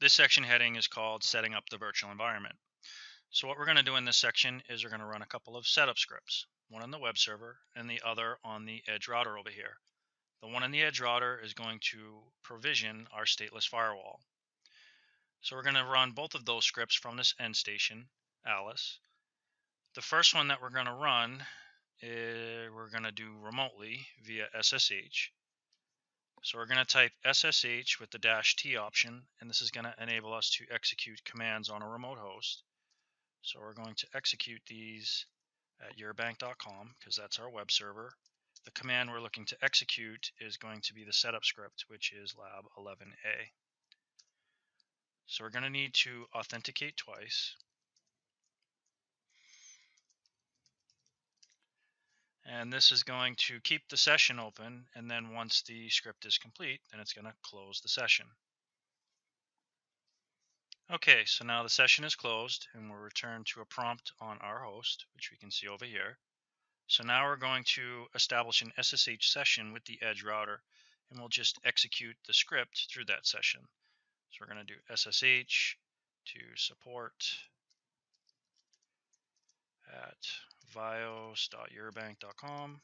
This section heading is called Setting Up the Virtual Environment. So what we're going to do in this section is we're going to run a couple of setup scripts, one on the web server and the other on the edge router over here. The one on the edge router is going to provision our stateless firewall. So we're going to run both of those scripts from this end station, Alice. The first one that we're going to run, we're going to do remotely via SSH. So we're going to type SSH with the -T option, and this is going to enable us to execute commands on a remote host. So we're going to execute these at yourbank.com because that's our web server. The command we're looking to execute is going to be the setup script, which is lab11a. So we're going to need to authenticate twice. And this is going to keep the session open, and then once the script is complete, then it's going to close the session. Okay, so now the session is closed, and we'll return to a prompt on our host, which we can see over here. So now we're going to establish an SSH session with the edge router, and we'll just execute the script through that session. So we're going to do SSH to support at vios.yourbank.com.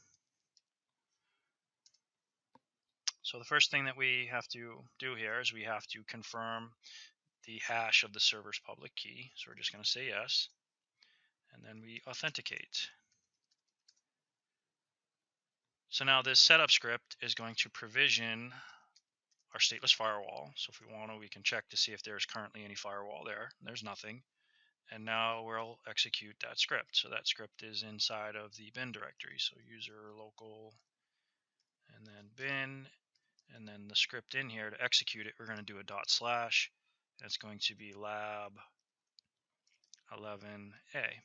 So the first thing that we have to do here is we have to confirm the hash of the server's public key. So we're just going to say yes, and then we authenticate. So now this setup script is going to provision our stateless firewall. So if we want to, we can check to see if there's currently any firewall there. There's nothing. And now we'll execute that script. So that script is inside of the bin directory. So user local and then bin, and then the script in here to execute it, we're going to do a // and it's going to be lab11a.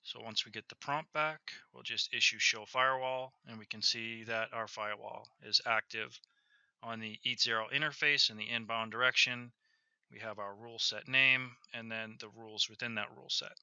So once we get the prompt back, we'll just issue show firewall, and we can see that our firewall is active. On the EAT0 interface in the inbound direction, we have our rule set name and then the rules within that rule set.